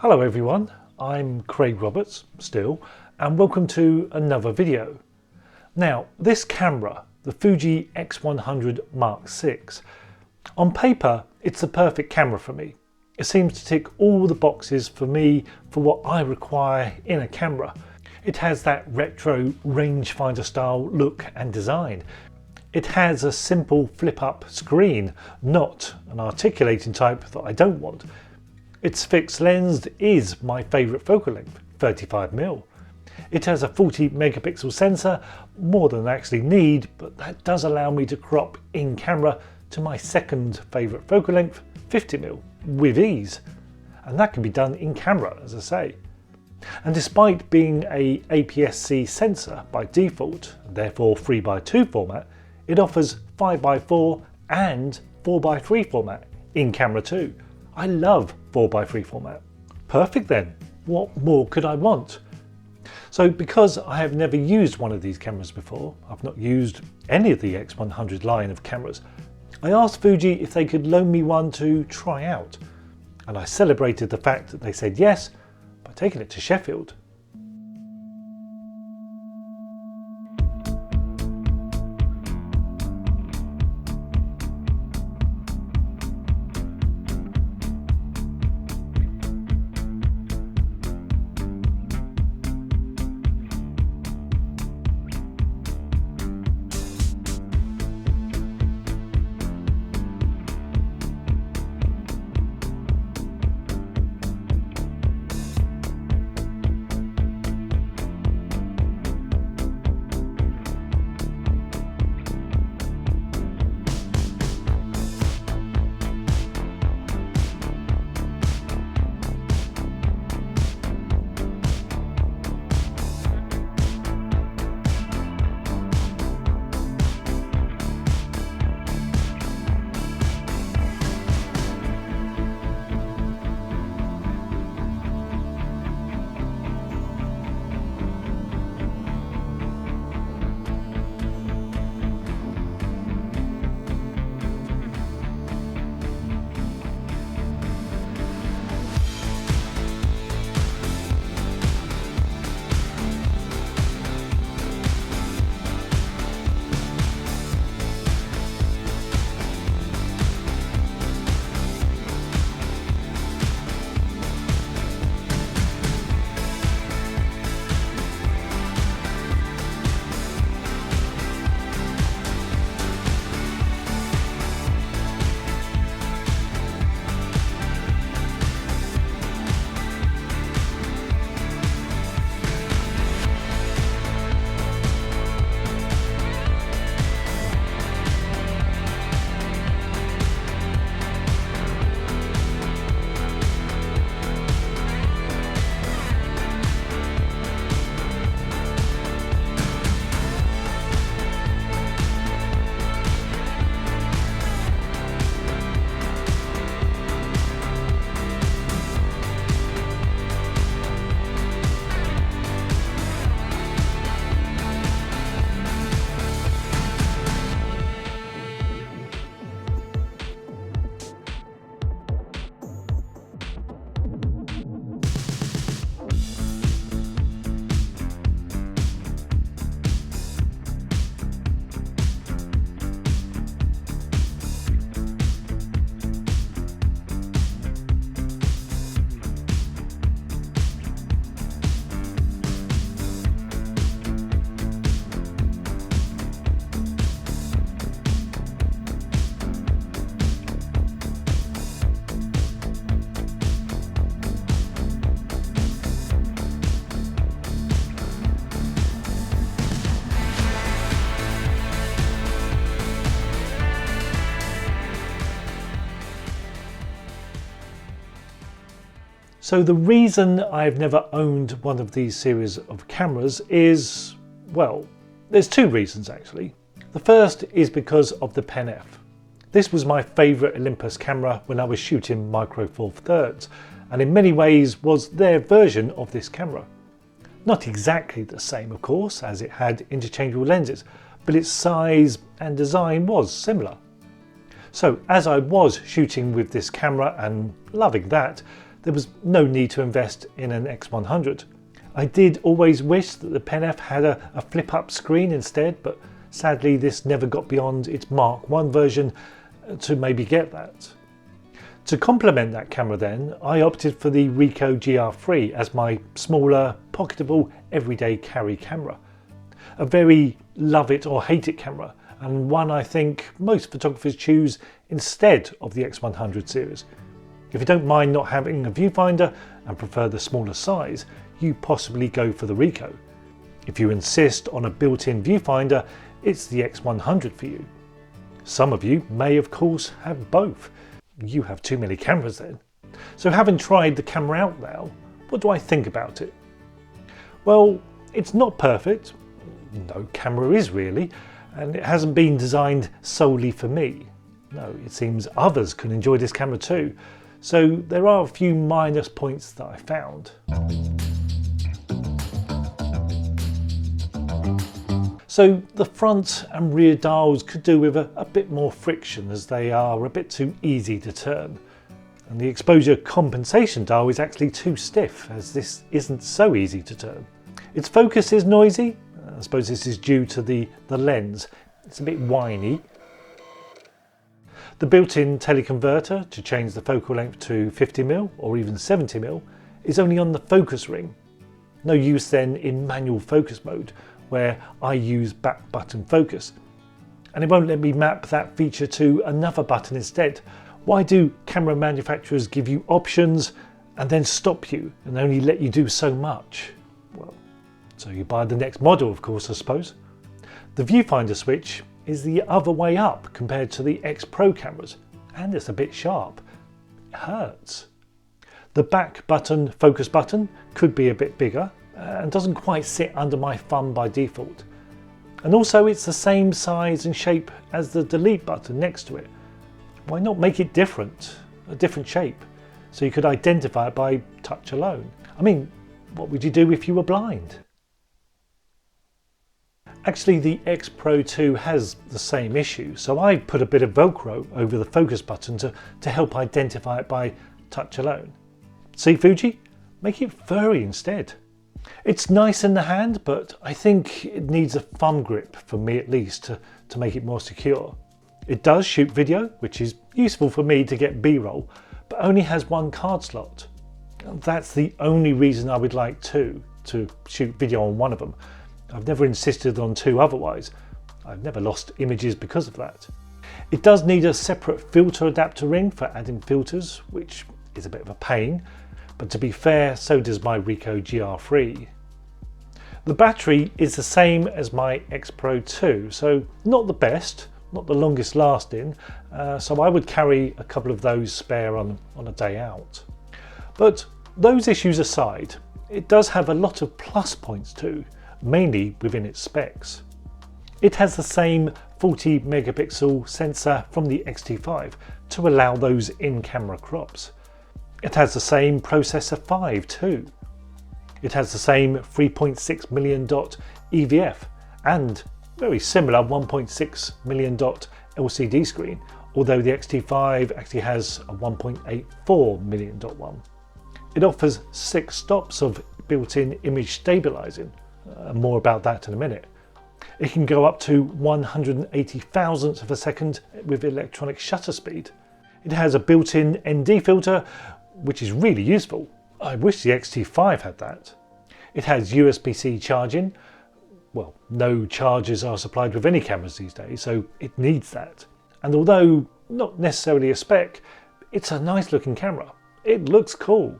Hello everyone, I'm Craig Roberts, still, and welcome to another video. Now, this camera, the Fuji X100VI, on paper it's the perfect camera for me. It seems to tick all the boxes for me for what I require in a camera. It has that retro rangefinder style look and design. It has a simple flip up screen, not an articulating type that I don't want. Its fixed lens is my favourite focal length, 35mm. It has a 40 megapixel sensor, more than I actually need, but that does allow me to crop in camera to my second favourite focal length, 50mm, with ease. And that can be done in camera, as I say. And despite being a APS-C sensor by default, and therefore 3x2 format, it offers 5x4 and 4x3 format in camera too. I love 4x3 format. Perfect then, what more could I want? So because I have never used one of these cameras before, I've not used any of the X100 line of cameras, I asked Fuji if they could loan me one to try out. And I celebrated the fact that they said yes by taking it to Sheffield. So the reason I've never owned one of these series of cameras is, well, there's two reasons actually. The first is because of the Pen F. This was my favourite Olympus camera when I was shooting Micro Four Thirds, and in many ways was their version of this camera. Not exactly the same of course, as it had interchangeable lenses, but its size and design was similar. So as I was shooting with this camera and loving that, there was no need to invest in an X100. I did always wish that the Pen F had a flip-up screen instead, but sadly this never got beyond its Mark I version to maybe get that. To complement that camera then, I opted for the Ricoh GR3 as my smaller, pocketable, everyday carry camera. A very love it or hate it camera, and one I think most photographers choose instead of the X100 series. If you don't mind not having a viewfinder and prefer the smaller size, you possibly go for the Ricoh. If you insist on a built-in viewfinder, it's the X100 for you. Some of you may of course have both. You have too many cameras then. So having tried the camera out now, what do I think about it? Well, it's not perfect. No camera is really, and it hasn't been designed solely for me. No, it seems others can enjoy this camera too. So there are a few minus points that I found. So the front and rear dials could do with a bit more friction, as they are a bit too easy to turn. And the exposure compensation dial is actually too stiff, as this isn't so easy to turn. Its focus is noisy. I suppose this is due to the lens. It's a bit whiny. The built-in teleconverter to change the focal length to 50mm or even 70mm is only on the focus ring. No use then in manual focus mode, where I use back button focus. And it won't let me map that feature to another button instead. Why do camera manufacturers give you options and then stop you and only let you do so much? Well, so you buy the next model, of course, I suppose. The viewfinder switch is the other way up compared to the X Pro cameras, and it's a bit sharp. It hurts. The back button focus button could be a bit bigger and doesn't quite sit under my thumb by default. And also it's the same size and shape as the delete button next to it. Why not make it different, a different shape, so you could identify it by touch alone? I mean, what would you do if you were blind? Actually, the X Pro 2 has the same issue, so I put a bit of Velcro over the focus button to help identify it by touch alone. See Fuji? Make it furry instead. It's nice in the hand, but I think it needs a thumb grip, for me at least, to make it more secure. It does shoot video, which is useful for me to get B-roll, but only has one card slot. That's the only reason I would like two, to shoot video on one of them. I've never insisted on two otherwise. I've never lost images because of that. It does need a separate filter adapter ring for adding filters, which is a bit of a pain, but to be fair, so does my Ricoh GR3. The battery is the same as my X Pro 2, so not the best, not the longest lasting, so I would carry a couple of those spare on a day out. But those issues aside, it does have a lot of plus points too, mainly within its specs. It has the same 40 megapixel sensor from the X-T5 to allow those in-camera crops. It has the same processor 5 too. It has the same 3.6 million dot EVF and very similar 1.6 million dot LCD screen, although the X-T5 actually has a 1.84 million dot one. It offers 6 stops of built-in image stabilizing. More about that in a minute. It can go up to 180 thousandths of a second with electronic shutter speed. It has a built-in ND filter, which is really useful. I wish the X-T5 had that. It has USB-C charging. Well, no chargers are supplied with any cameras these days, so it needs that. And although not necessarily a spec, it's a nice looking camera. It looks cool.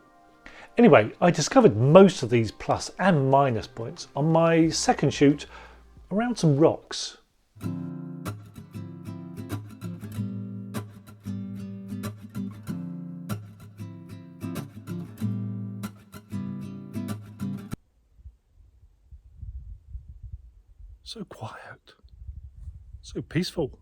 Anyway, I discovered most of these plus and minus points on my second shoot around some rocks. So quiet, so peaceful.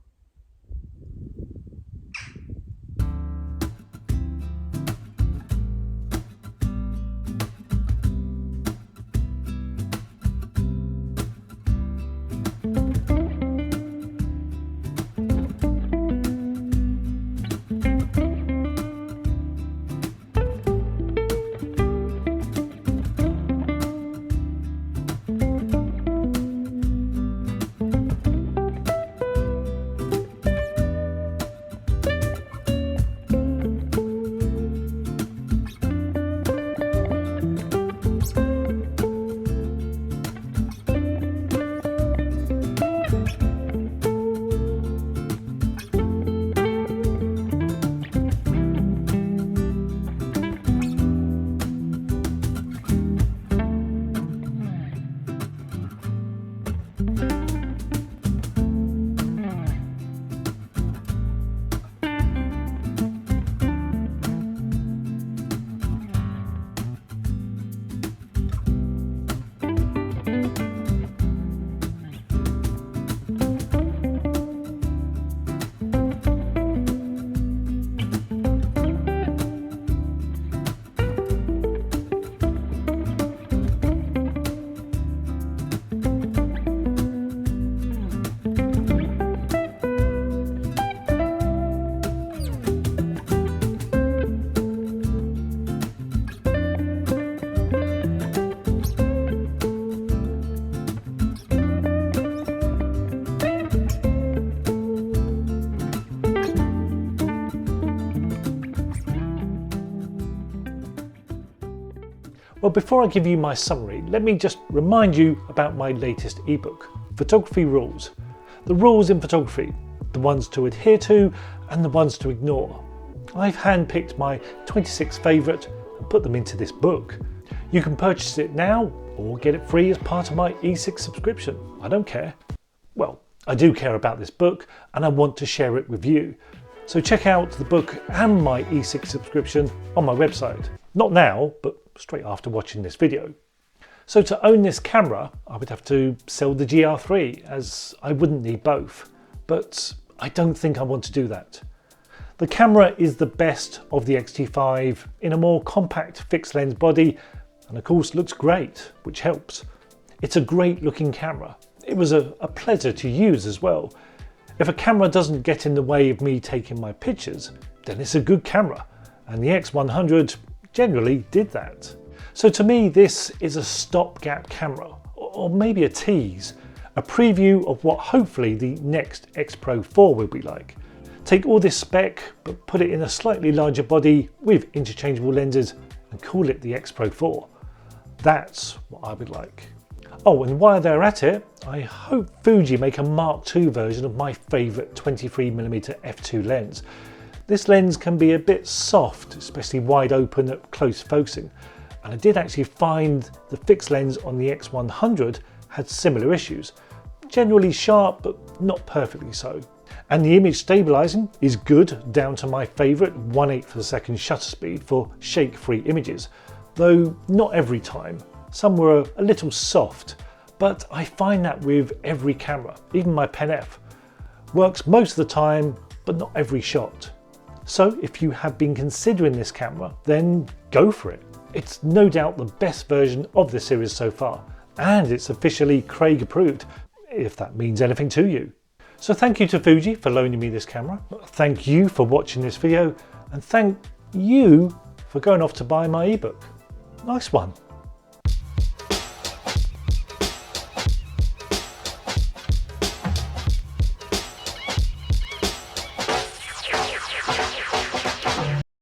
Well, before I give you my summary, let me just remind you about my latest ebook, Photography Rules. The rules in photography, the ones to adhere to and the ones to ignore. I've handpicked my 26 favourite and put them into this book. You can purchase it now or get it free as part of my E6 subscription. I don't care. Well, I do care about this book and I want to share it with you. So check out the book and my E6 subscription on my website. Not now, but straight after watching this video. So to own this camera, I would have to sell the GR3 as I wouldn't need both. But I don't think I want to do that. The camera is the best of the X-T5 in a more compact fixed lens body and of course looks great, which helps. It's a great looking camera. It was a pleasure to use as well. If a camera doesn't get in the way of me taking my pictures, then it's a good camera, and the X100 generally did that. So to me this is a stopgap camera, or maybe a tease, a preview of what hopefully the next X Pro 4 will be like. Take all this spec but put it in a slightly larger body with interchangeable lenses and call it the X Pro 4. That's what I would like. Oh, and while they're at it, I hope Fuji make a Mark II version of my favourite 23mm f2 lens. This lens can be a bit soft, especially wide open at close focusing, and I did actually find the fixed lens on the X100 had similar issues. Generally sharp, but not perfectly so. And the image stabilising is good down to my favourite 1/8 of a second shutter speed for shake-free images, though not every time. Some were a little soft, but I find that with every camera, even my Pen F. Works most of the time, but not every shot. So if you have been considering this camera, then go for it. It's no doubt the best version of the series so far, and it's officially Craig approved, if that means anything to you. So thank you to Fuji for loaning me this camera. Thank you for watching this video, and thank you for going off to buy my ebook. Nice one.